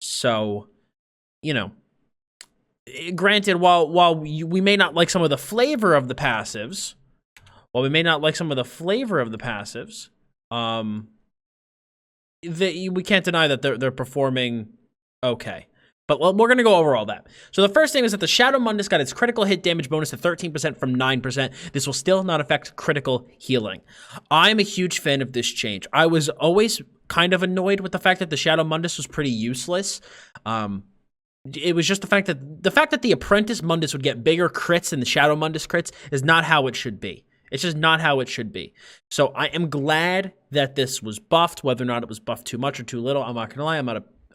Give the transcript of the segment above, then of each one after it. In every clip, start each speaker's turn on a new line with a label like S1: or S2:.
S1: So, you know, granted, while we may not like some of the flavor of the passives, we can't deny that they're performing okay. But we're going to go over all that. So the first thing is that the Shadow Mundus got its critical hit damage bonus to 13% from 9%. This will still not affect critical healing. I'm a huge fan of this change. I was always kind of annoyed with the fact that the Shadow Mundus was pretty useless. It was just the fact that the Apprentice Mundus would get bigger crits than the Shadow Mundus crits is not how it should be. It's just not how it should be. So I am glad that this was buffed. Whether or not it was buffed too much or too little, I'm not gonna lie. I'm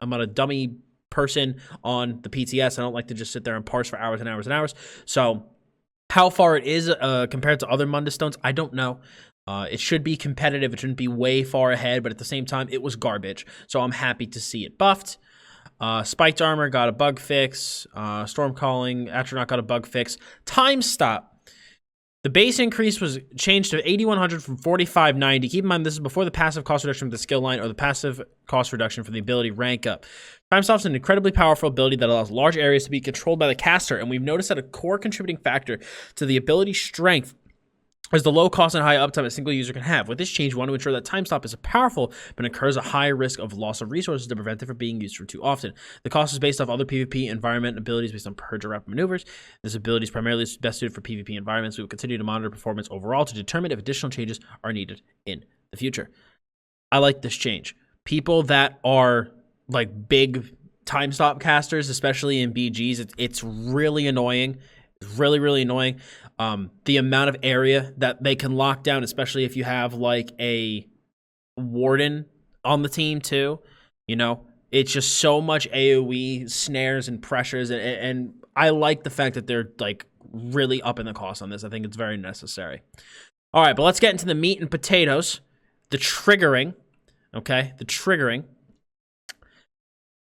S1: not a dummy person on the PTS. I don't like to just sit there and parse for hours and hours and hours. So how far it is compared to other Mundus Stones, I don't know. It should be competitive. It shouldn't be way far ahead, but at the same time, it was garbage. So I'm happy to see it buffed. Spiked Armor got a bug fix. Storm Calling, Astronaut got a bug fix. Time Stop. The base increase was changed to 8,100 from 4,590. Keep in mind, this is before the passive cost reduction from the skill line or the passive cost reduction from the ability rank up. Time Stop is an incredibly powerful ability that allows large areas to be controlled by the caster, and we've noticed that a core contributing factor to the ability's strength is the low cost and high uptime a single user can have. With this change, we want to ensure that Time Stop is powerful, but incurs a high risk of loss of resources to prevent it from being used for too often. The cost is based off other PvP environment abilities based on purge or rapid maneuvers. This ability is primarily best suited for PvP environments. We will continue to monitor performance overall to determine if additional changes are needed in the future. I like this change. People that are like big Time Stop casters, especially in BGs, it's really annoying. It's really, really annoying. The amount of area that they can lock down, especially if you have like a warden on the team too, you know, it's just so much AoE snares and pressures. And I like the fact that they're like really upping the cost on this. I think it's very necessary. All right, but let's get into the meat and potatoes, the triggering. Okay, the triggering.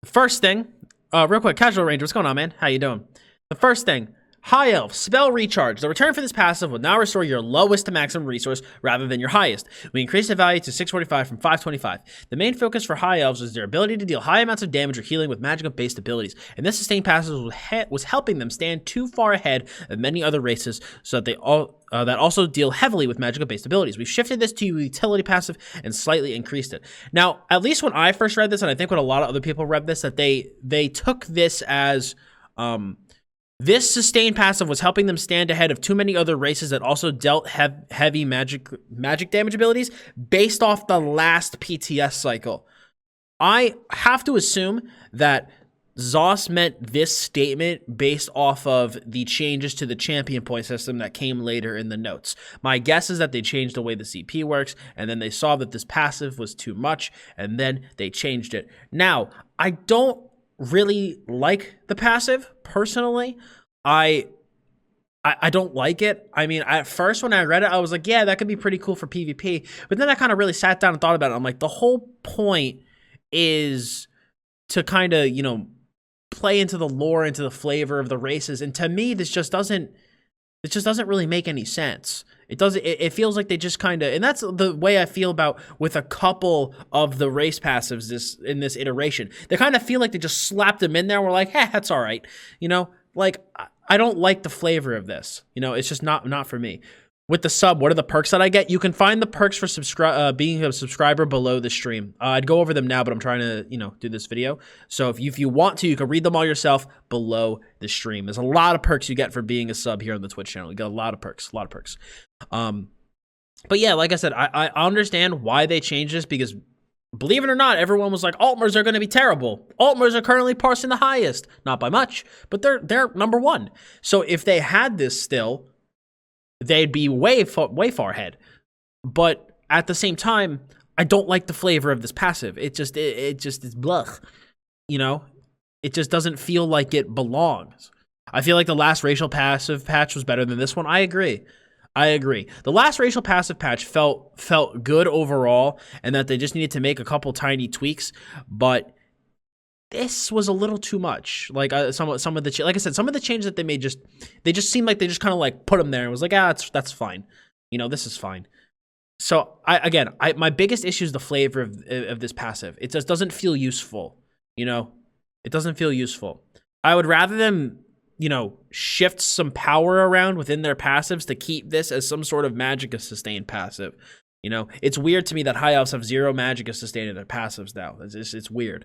S1: First thing, real quick, Casual Ranger, what's going on, man? How you doing? The first thing, High Elf, Spell Recharge. The return for this passive will now restore your lowest to maximum resource rather than your highest. We increased the value to 645 from 525. The main focus for High Elves is their ability to deal high amounts of damage or healing with Magica-based abilities, and this sustained passive was helping them stand too far ahead of many other races so that that also deal heavily with Magica-based abilities. We shifted this to utility passive and slightly increased it. Now, at least when I first read this, and I think when a lot of other people read this, that they took this as this sustained passive was helping them stand ahead of too many other races that also dealt heavy magic damage abilities based off the last PTS cycle. I have to assume that Zoss meant this statement based off of the changes to the champion point system that came later in the notes. My guess is that they changed the way the CP works, and then they saw that this passive was too much, and then they changed it. Now, I don't really like the passive personally. I don't like it. I mean, at first when I read it, I was like, yeah, that could be pretty cool for PvP. But then I kind of really sat down and thought about it. I'm like, the whole point is to kind of, you know, play into the lore, into the flavor of the races. And to me, this just doesn't really make any sense. It feels like they just kind of, and that's the way I feel about with a couple of the race passives in this iteration. They kind of feel like they just slapped them in there and we're like, hey, that's all right. You know, like, I don't like the flavor of this. You know, it's just not for me. With the sub, what are the perks that I get? You can find the perks for being a subscriber below the stream. I'd go over them now, but I'm trying to, you know, do this video. So if you want to, you can read them all yourself below the stream. There's a lot of perks you get for being a sub here on the Twitch channel. You get a lot of perks, But yeah, like I said, I understand why they changed this because, believe it or not, everyone was like, Altmers are going to be terrible. Altmers are currently parsing the highest. Not by much, but they're number one. So if they had this still, they'd be way far ahead. But at the same time, I don't like the flavor of this passive. It just is blah. You know, it just doesn't feel like it belongs. I feel like the last racial passive patch was better than this one. I agree. The last racial passive patch felt good overall, and that they just needed to make a couple tiny tweaks, but this was a little too much. Like some of the, like I said, some of the changes that they made they just seemed like they just kind of like put them there and was like, that's fine. You know, this is fine. So my biggest issue is the flavor of this passive. It just doesn't feel useful. You know, it doesn't feel useful. I would rather them, you know, shift some power around within their passives to keep this as some sort of Magica sustain passive. You know, it's weird to me that high elves have 0 Magica sustain in their passives now. It's weird.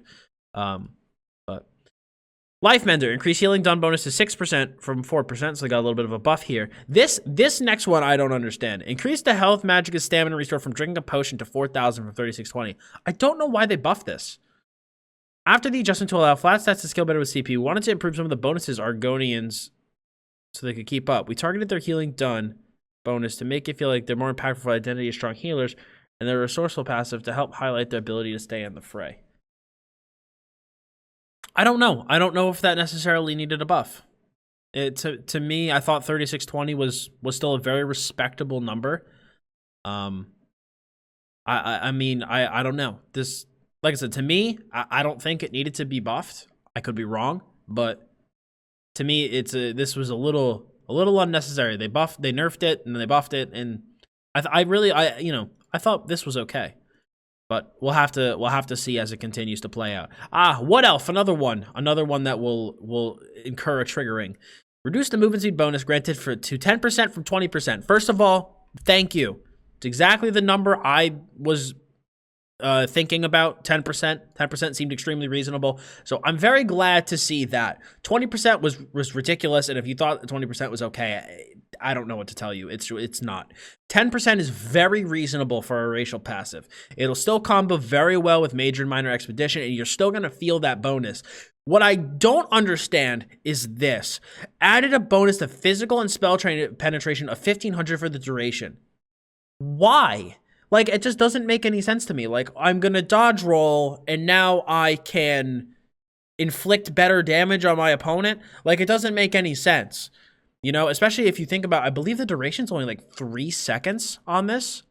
S1: But Life Mender, increase healing done bonus to 6% from 4%, so they got a little bit of a buff here. This next one I don't understand. Increase the health, Magica stamina restore from drinking a potion to 4,000 from 3,620. I don't know why they buffed this. After the adjustment to allow flat stats to scale better with CP, we wanted to improve some of the bonuses Argonians so they could keep up. We targeted their healing done bonus to make it feel like they're more impactful for identity as strong healers, and their resourceful passive to help highlight their ability to stay in the fray. I don't know. I don't know if that necessarily needed a buff. To me, I thought 3620 was still a very respectable number. I mean, I don't know. This, like I said, to me, I don't think it needed to be buffed. I could be wrong, but to me, this was a little unnecessary. They nerfed it, and then they buffed it, and I thought this was okay. But we'll have to see as it continues to play out. What elf? Another one that will incur a triggering. Reduce the movement speed bonus granted to 10% from 20%. First of all, thank you. It's exactly the number I was thinking about. 10%. 10% seemed extremely reasonable. So I'm very glad to see that. 20% was ridiculous, and if you thought 20% was okay, I don't know what to tell you. It's not. 10% is very reasonable for a racial passive. It'll still combo very well with Major and Minor Expedition, and you're still going to feel that bonus. What I don't understand is this. Added a bonus to physical and spell penetration of 1,500 for the duration. Why? Like, it just doesn't make any sense to me. Like, I'm going to dodge roll, and now I can inflict better damage on my opponent. Like, it doesn't make any sense. You know, especially if you think about, I believe the duration's only like 3 seconds on this.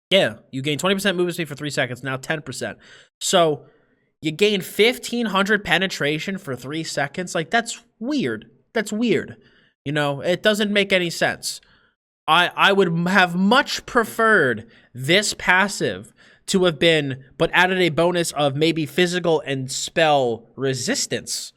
S1: Yeah, you gain 20% movement speed for 3 seconds, now 10%. So you gain 1,500 penetration for 3 seconds. Like, that's weird. That's weird. You know, it doesn't make any sense. I would have much preferred this passive to have been, but added a bonus of maybe physical and spell resistance.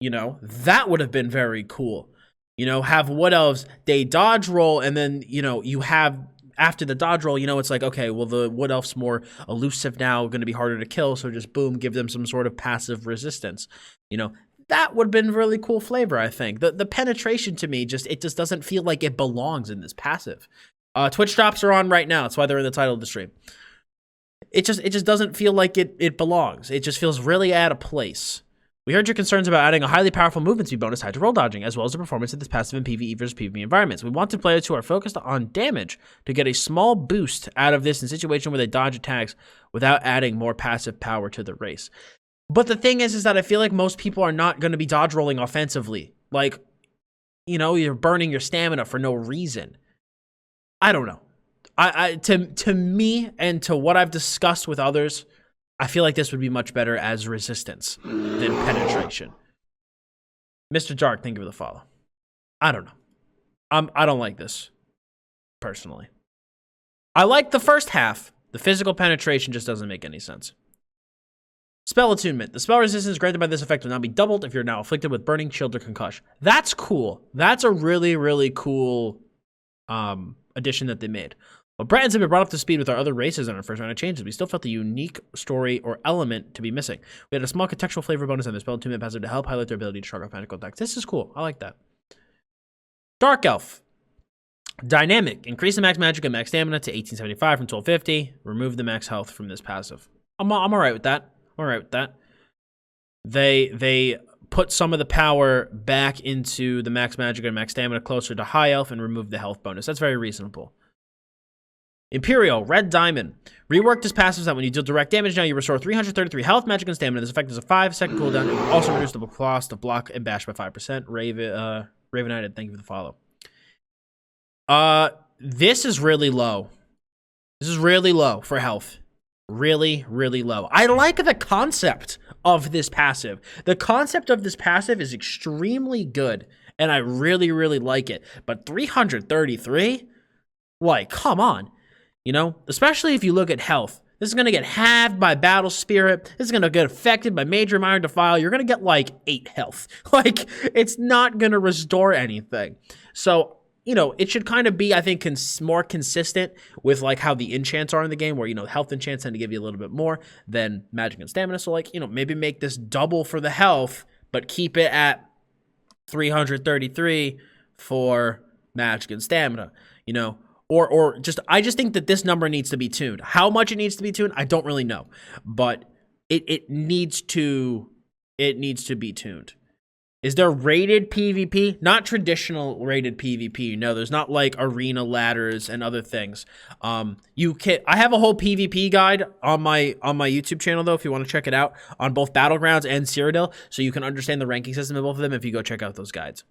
S1: You know, that would have been very cool. You know, have Wood Elves, they dodge roll, and then, you know, you have, after the dodge roll, you know, it's like, okay, well, the Wood Elf's more elusive now, going to be harder to kill, so just boom, give them some sort of passive resistance. You know, that would have been really cool flavor, I think. The penetration to me, it just doesn't feel like it belongs in this passive. Twitch drops are on right now. That's why they're in the title of the stream. It just doesn't feel like it belongs. It just feels really out of place. We heard your concerns about adding a highly powerful movement speed bonus tied to roll dodging, as well as the performance of this passive in PvE versus PvP environments. We wanted players who are focused on damage to get a small boost out of this in a situation where they dodge attacks without adding more passive power to the race. But the thing is that I feel like most people are not going to be dodge rolling offensively. Like, you know, you're burning your stamina for no reason. I don't know. To me and to what I've discussed with others, I feel like this would be much better as resistance than penetration. Mr. Jark, thank you for the follow. I don't know. I don't like this, personally. I like the first half. The physical penetration just doesn't make any sense. Spell attunement. The spell resistance granted by this effect will now be doubled if you're now afflicted with burning, chilled, or concussion. That's cool. That's a really, really cool addition that they made. Well, Bratton's have been brought up to speed with our other races in our first round of changes. We still felt the unique story or element to be missing. We had a small contextual flavor bonus on the spell attunement passive to help highlight their ability to shrug off magical attacks. This is cool. I like that. Dark Elf. Dynamic. Increase the max magic and max stamina to 1875 from 1250. Remove the max health from this passive. I'm all right with that. I'm all right with that. They put some of the power back into the max magic and max stamina closer to high elf and remove the health bonus. That's very reasonable. Imperial, Red Diamond. Rework this passive so that when you deal direct damage now, you restore 333 health, magic, and stamina. This effect is a 5-second cooldown. It will also reduce the cost of block and bash by 5%. Raven-Eyed, thank you for the follow. This is really low. This is really low for health. Really, really low. I like the concept of this passive. The concept of this passive is extremely good, and I really, really like it. But 333? Like, come on. You know, especially if you look at health, This is going to get halved by Battle Spirit. This is going to get affected by Major Minor Defile. You're going to get like 8 health. Like, it's not going to restore anything. So, you know, it should kind of be, I think, more consistent with like how the enchants are in the game, where, you know, health enchants tend to give you a little bit more than magic and stamina. So, like, you know, maybe make this double for the health, but keep it at 333 for magic and stamina, you know, or just, I just think that this number needs to be tuned. How much it needs to be tuned, I don't really know, but it needs to be tuned. Is there rated PvP? Not traditional rated PvP. No, there's not like arena ladders and other things. You can. I have a whole PvP guide on my YouTube channel though, if you want to check it out, on both Battlegrounds and Cyrodiil, so you can understand the ranking system of both of them if you go check out those guides.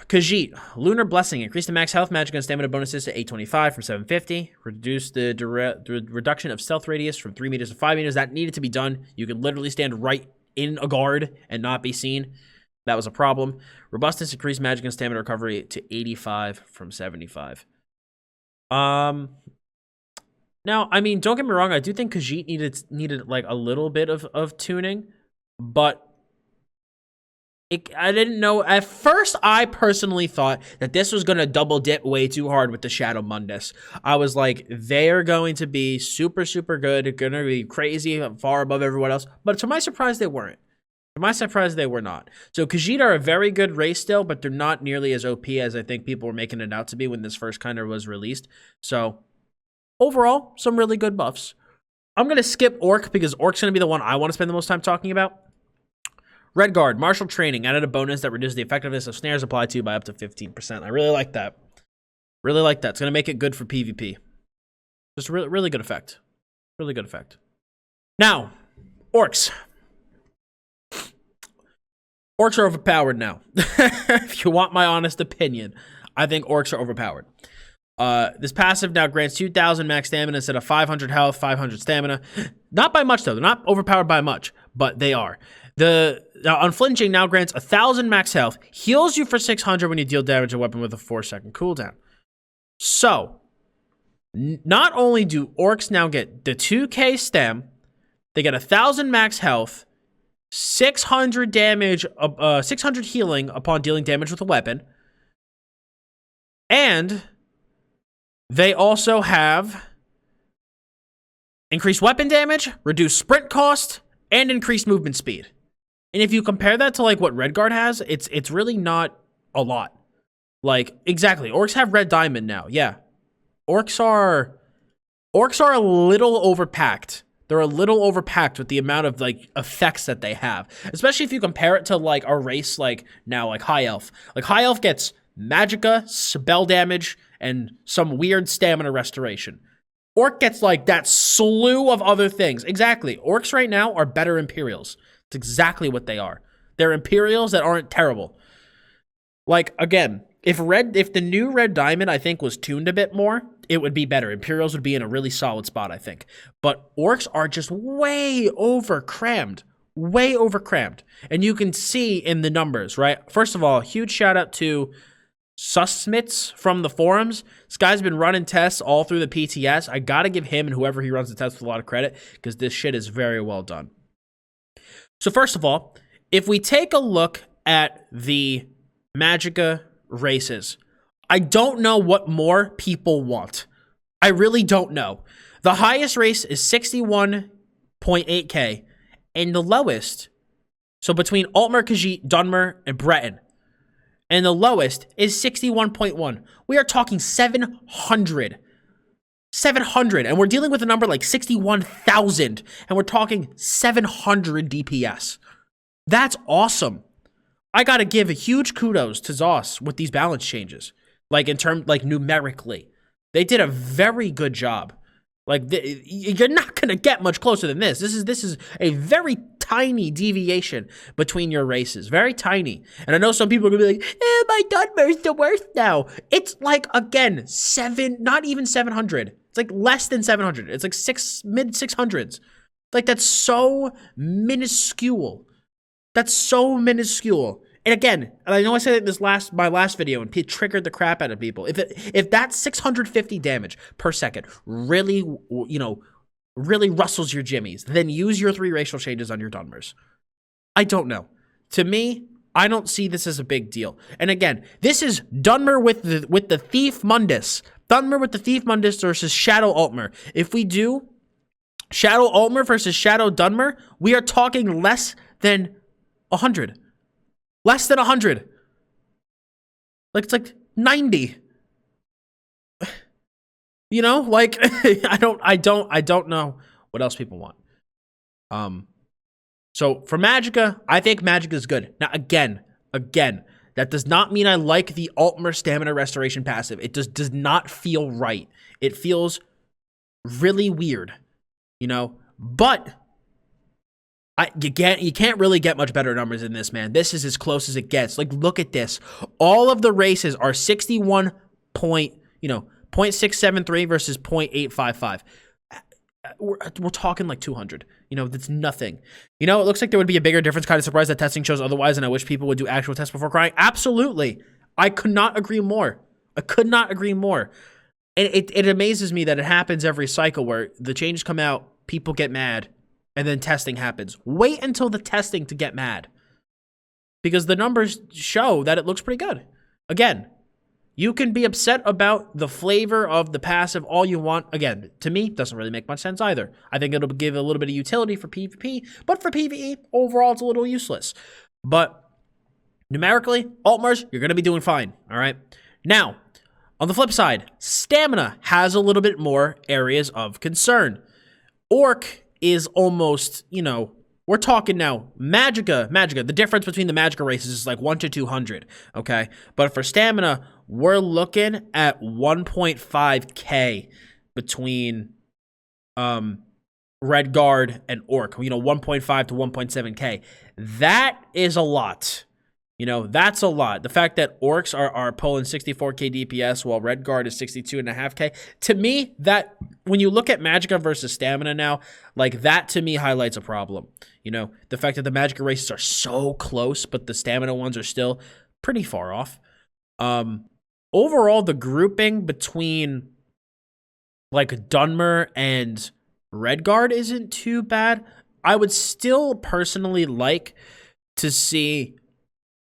S1: Khajiit, Lunar Blessing, increase the max health, magic, and stamina bonuses to 825 from 750. Reduce the reduction of stealth radius from 3 meters to 5 meters. That needed to be done. You could literally stand right in a guard and not be seen. That was a problem. Robustness, increased magic and stamina recovery to 85 from 75. Now, I mean, don't get me wrong, I do think Khajiit needed like a little bit of tuning, but I didn't know. At first, I personally thought that this was going to double dip way too hard with the Shadow Mundus. I was like, they're going to be super, super good. Going to be crazy, far above everyone else. But to my surprise, they weren't. To my surprise, they were not. So Khajiit are a very good race still, but they're not nearly as OP as I think people were making it out to be when this first kind of was released. So overall, some really good buffs. I'm going to skip Orc because Orc's going to be the one I want to spend the most time talking about. Redguard, martial training, added a bonus that reduces the effectiveness of snares applied to by up to 15%. I really like that. Really like that. It's going to make it good for PvP. Just really, really good effect. Really good effect. Now, Orcs. Orcs are overpowered now. If you want my honest opinion, I think Orcs are overpowered. This passive now grants 2,000 max stamina instead of 500 health, 500 stamina. Not by much, though. They're not overpowered by much, but they are. Now, Unflinching now grants 1,000 max health, heals you for 600 when you deal damage to a weapon with a 4-second cooldown. So, not only do Orcs now get the 2k stem, they get 1,000 max health, 600 damage, 600 healing upon dealing damage with a weapon, and they also have increased weapon damage, reduced sprint cost, and increased movement speed. And if you compare that to like what Redguard has, it's really not a lot. Like, exactly, Orcs have Red Diamond now. Yeah. Orcs are a little overpacked. They're a little overpacked with the amount of like effects that they have. Especially if you compare it to like a race like now, like High Elf. Like High Elf gets Magica, spell damage, and some weird stamina restoration. Orc gets like that slew of other things. Exactly. Orcs right now are better Imperials. It's exactly what they are. They're Imperials that aren't terrible. Like, again, if the new Red Diamond, I think, was tuned a bit more, it would be better. Imperials would be in a really solid spot, I think. But Orcs are just way over-crammed. Way over-crammed. And you can see in the numbers, right? First of all, huge shout-out to Sussmits from the forums. This guy's been running tests all through the PTS. I gotta give him and whoever he runs the tests with a lot of credit, because this shit is very well done. So first of all, if we take a look at the Magica Races, I don't know what more people want. I really don't know. The highest race is 61.8k, and the lowest, so between Altmer, Khajiit, Dunmer, and Breton, and the lowest is 61.1. We are talking 700. 700, and we're dealing with a number like 61,000, and we're talking 700 DPS. That's awesome. I gotta give a huge kudos to ZOS with these balance changes. Like, like numerically. They did a very good job. Like, you're not gonna get much closer than this. This is a very tiny deviation between your races. Very tiny. And I know some people are gonna be like, my Dunmer's the worst now. It's like, again, not even 700. It's like less than 700. It's like mid 600s. Like, that's so minuscule. That's so minuscule. And again, and I know I said it in my last video, and it triggered the crap out of people. If that 650 damage per second really, really rustles your jimmies, then use your 3 racial changes on your Dunmers. I don't know. To me, I don't see this as a big deal. And again, this is Dunmer with the Thief Mundus. Dunmer with the Thief Mundus versus Shadow Altmer. If we do Shadow Altmer versus Shadow Dunmer, we are talking less than 100. Less than 100. Like, it's like 90. You know, like I don't know what else people want. So for Magica, I think Magica is good. Now again, that does not mean I like the Altmer Stamina Restoration passive. It just does not feel right. It feels really weird, you know. But you can't really get much better numbers than this, man. This is as close as it gets. Like, look at this. All of the races are 0.673 versus 0.855. We're talking like 200. You know, that's nothing. You know, it looks like there would be a bigger difference. Kind of surprised that testing shows otherwise, and I wish people would do actual tests before crying. Absolutely. I could not agree more. And it amazes me that it happens every cycle where the changes come out, people get mad, and then testing happens. Wait until the testing to get mad, because the numbers show that it looks pretty good. Again, you can be upset about the flavor of the passive all you want. Again, to me, doesn't really make much sense either. I think it'll give a little bit of utility for PvP, but for PvE, overall, it's a little useless. But numerically, Altmers, you're going to be doing fine, all right? Now, on the flip side, Stamina has a little bit more areas of concern. Orc is almost, we're talking now, Magica, the difference between the Magica races is like 1 to 200, okay? But for Stamina, we're looking at 1.5k between Red Guard and Orc, 1.5 to 1.7k. That is a lot. That's a lot. The fact that Orcs are pulling 64k DPS while Red Guard is 62.5k. To me, that when you look at Magica versus Stamina now, like that to me highlights a problem. The fact that the Magica races are so close, but the Stamina ones are still pretty far off. Overall, the grouping between like Dunmer and Red Guard isn't too bad. I would still personally like to see.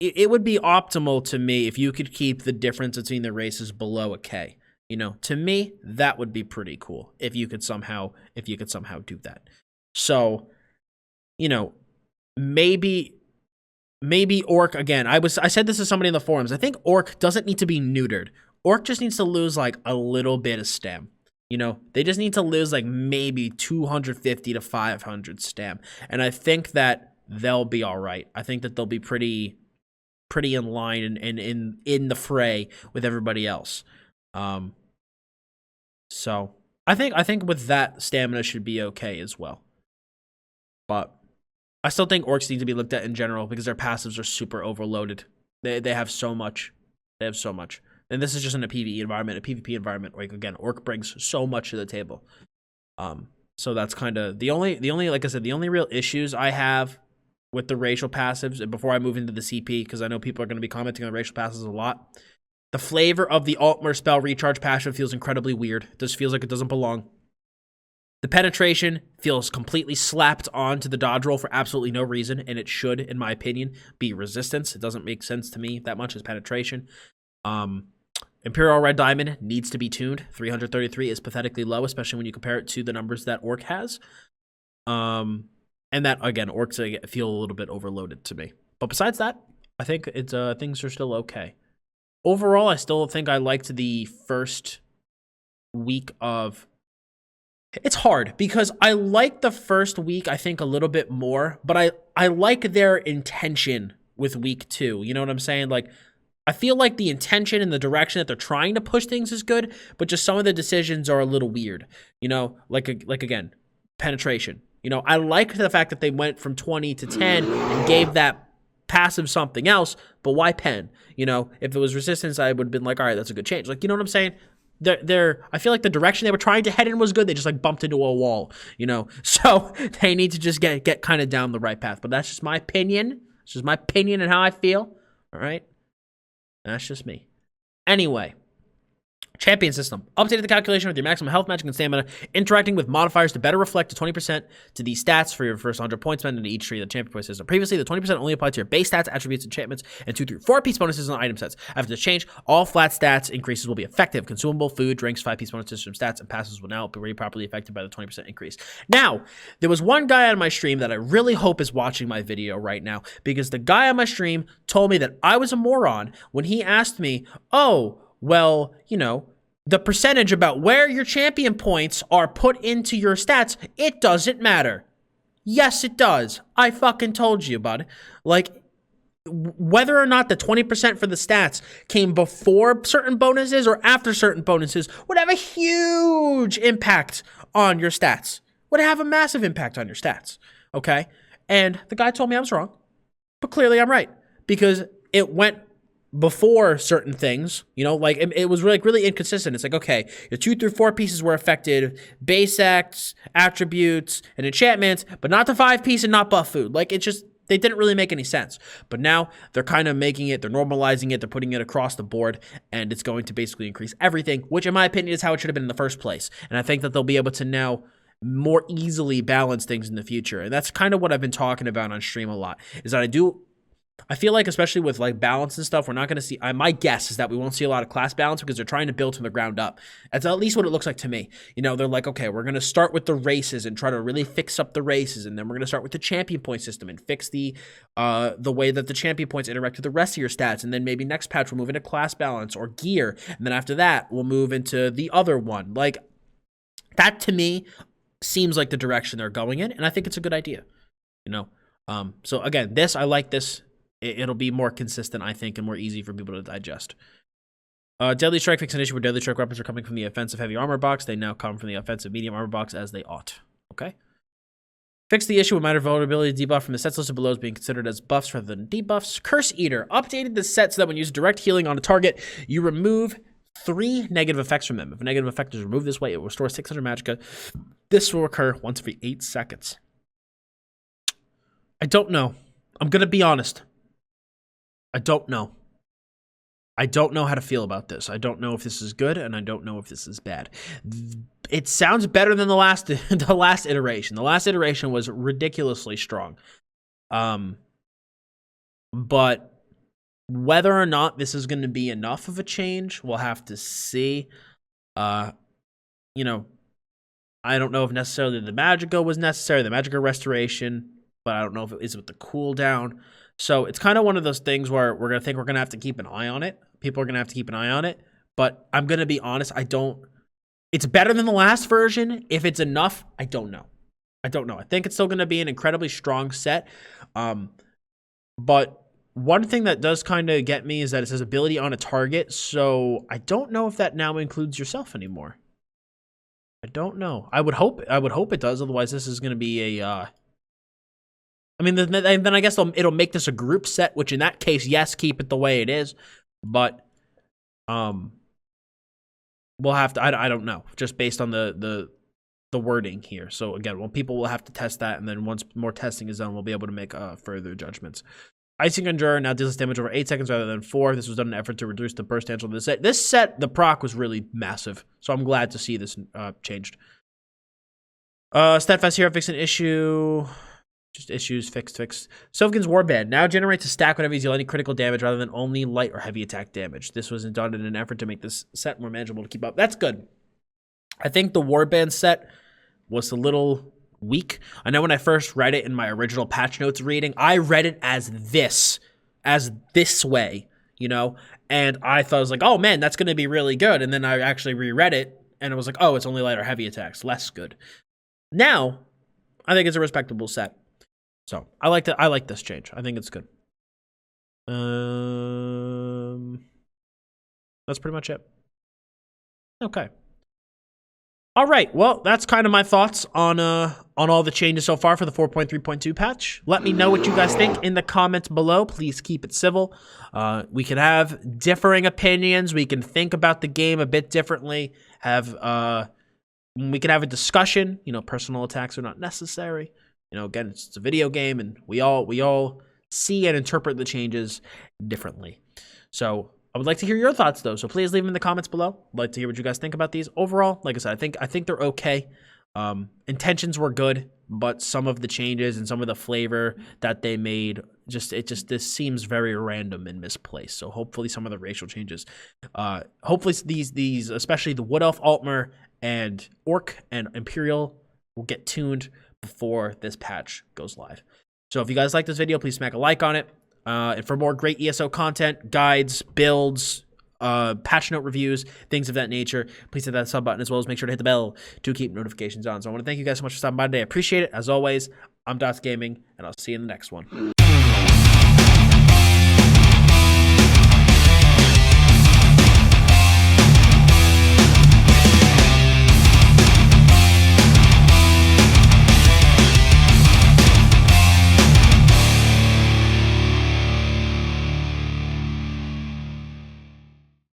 S1: It would be optimal to me if you could keep the difference between the races below a K. To me, that would be pretty cool if you could somehow do that. So, maybe Orc again. I said this to somebody in the forums. I think Orc doesn't need to be neutered. Orc just needs to lose like a little bit of stam. They just need to lose like maybe 250 to 500 stam, and I think that they'll be all right. I think that they'll be pretty in line and in the fray with everybody else. So I think with that, Stamina should be okay as well. But I still think Orcs need to be looked at in general because their passives are super overloaded. They have so much. And this is just in a PvE environment. A PvP environment, like again, Orc brings so much to the table. So that's kind of the only like I said, the only real issues I have with the racial passives, and before I move into the CP, because I know people are going to be commenting on the racial passives a lot, the flavor of the Altmer spell recharge passive feels incredibly weird. It just feels like it doesn't belong. The penetration feels completely slapped onto the dodge roll for absolutely no reason, and it should, in my opinion, be resistance. It doesn't make sense to me that much as penetration. Imperial Red Diamond needs to be tuned. 333 is pathetically low, especially when you compare it to the numbers that Orc has. And that, again, Orcs feel a little bit overloaded to me. But besides that, I think things are still okay. Overall, I still think I liked the first week of... It's hard, because I like the first week, I think, a little bit more. But I like their intention with week 2. You know what I'm saying? Like, I feel like the intention and the direction that they're trying to push things is good, but just some of the decisions are a little weird. Like again, penetration. I like the fact that they went from 20 to 10 and gave that passive something else, but why pen? If it was resistance, I would have been like, all right, that's a good change. Like, you know what I'm saying? I feel like the direction they were trying to head in was good. They just like bumped into a wall, So they need to just get kind of down the right path. But that's just my opinion. It's just my opinion and how I feel. All right? That's just me. Anyway. Champion system. Updated the calculation with your maximum health, magic, and stamina, interacting with modifiers to better reflect the 20% to these stats for your first 100 points spent into each tree of the champion point system. Previously, the 20% only applied to your base stats, attributes, enchantments, and 2 through 4 piece bonuses on item sets. After this change, all flat stats increases will be effective. Consumable, food, drinks, 5 piece bonus system stats, and passes will now be properly affected by the 20% increase. Now, there was one guy on my stream that I really hope is watching my video right now, because the guy on my stream told me that I was a moron when he asked me, oh, well, you know, the percentage about where your champion points are put into your stats, it doesn't matter. Yes, it does. I fucking told you, bud. Like, whether or not the 20% for the stats came before certain bonuses or after certain bonuses would have a huge impact on your stats. Would have a massive impact on your stats, okay? And the guy told me I was wrong, but clearly I'm right, because it went before certain things, you know, like it was really inconsistent. It's like, okay, your 2 through 4 pieces were affected, base acts, attributes, and enchantments, but not the 5 piece and not buff food. Like, it just, they didn't really make any sense. But now they're kind of making it, they're normalizing it, they're putting it across the board, and it's going to basically increase everything, which in my opinion is how it should have been in the first place. And I think that they'll be able to now more easily balance things in the future. And that's kind of what I've been talking about on stream a lot, is that I feel like, especially with like balance and stuff, we're not going to see, my guess is that we won't see a lot of class balance because they're trying to build from the ground up. That's at least what it looks like to me. You know, they're like, okay, we're going to start with the races and try to really fix up the races. And then we're going to start with the champion point system and fix the way that the champion points interact with the rest of your stats. And then maybe next patch we'll move into class balance or gear. And then after that, we'll move into the other one. Like, that to me seems like the direction they're going in. And I think it's a good idea, you know? So again, I like this. It'll be more consistent, I think, and more easy for people to digest. Deadly Strike fixed an issue where Deadly Strike weapons are coming from the offensive heavy armor box. They now come from the offensive medium armor box as they ought. Okay. Fixed the issue with minor vulnerability debuff from the sets listed below is being considered as buffs rather than debuffs. Curse Eater updated the set so that when you use direct healing on a target, you remove 3 negative effects from them. If a negative effect is removed this way, it will restore 600 Magica. This will occur once every 8 seconds. I don't know. I'm going to be honest. I don't know. I don't know how to feel about this. I don't know if this is good, and I don't know if this is bad. It sounds better than the last iteration. The last iteration was ridiculously strong. But whether or not this is going to be enough of a change, we'll have to see. You know, I don't know if necessarily the Magica was necessary, the Magica restoration, but I don't know if it is with the cooldown. So it's kind of one of those things where we're going to have to keep an eye on it. People are going to have to keep an eye on it. But I'm going to be honest, it's better than the last version. If it's enough, I don't know. I think it's still going to be an incredibly strong set. But one thing that does kind of get me is that it says ability on a target. So I don't know if that now includes yourself anymore. I don't know. I would hope it does. Otherwise, this is going to be a... I mean, then I guess it'll make this a group set, which in that case, yes, keep it the way it is. But we'll have to. I don't know, just based on the wording here. So again, people will have to test that, and then once more testing is done, we'll be able to make further judgments. Icing Conjurer now deals damage over 8 seconds rather than 4. This was done in an effort to reduce the burst potential of the set. This set, the proc was really massive, so I'm glad to see this changed. Steadfast Hero fixed an issue. Just issues, fixed. Sylvan's Warband now generates a stack whenever you deal any critical damage rather than only light or heavy attack damage. This was done in an effort to make this set more manageable to keep up. That's good. I think the Warband set was a little weak. I know when I first read it in my original patch notes reading, I read it as this way, you know? And I thought, I was like, oh man, that's going to be really good. And then I actually reread it, and it was like, oh, it's only light or heavy attacks. Less good. Now, I think it's a respectable set. So I like this change. I think it's good. That's pretty much it. Okay. All right. Well, that's kind of my thoughts on all the changes so far for the 4.3.2 patch. Let me know what you guys think in the comments below. Please keep it civil. We can have differing opinions. We can think about the game a bit differently. We can have a discussion. You know, personal attacks are not necessary. You know, again, it's a video game, and we all see and interpret the changes differently. So I would like to hear your thoughts, though. So please leave them in the comments below. I'd like to hear what you guys think about these. Overall, like I said, I think they're okay. Intentions were good, but some of the changes and some of the flavor that they made, this seems very random and misplaced. So hopefully some of the racial changes, hopefully these, especially the Wood Elf, Altmer, and Orc and Imperial will get tuned before this patch goes live. So if you guys like this video, please smack a like on it. And for more great ESO content, guides, builds, patch note reviews, things of that nature, please hit that sub button, as well as make sure to hit the bell to keep notifications on. So I want to thank you guys so much for stopping by today. I appreciate it. As always, I'm Dots Gaming, and I'll see you in the next one.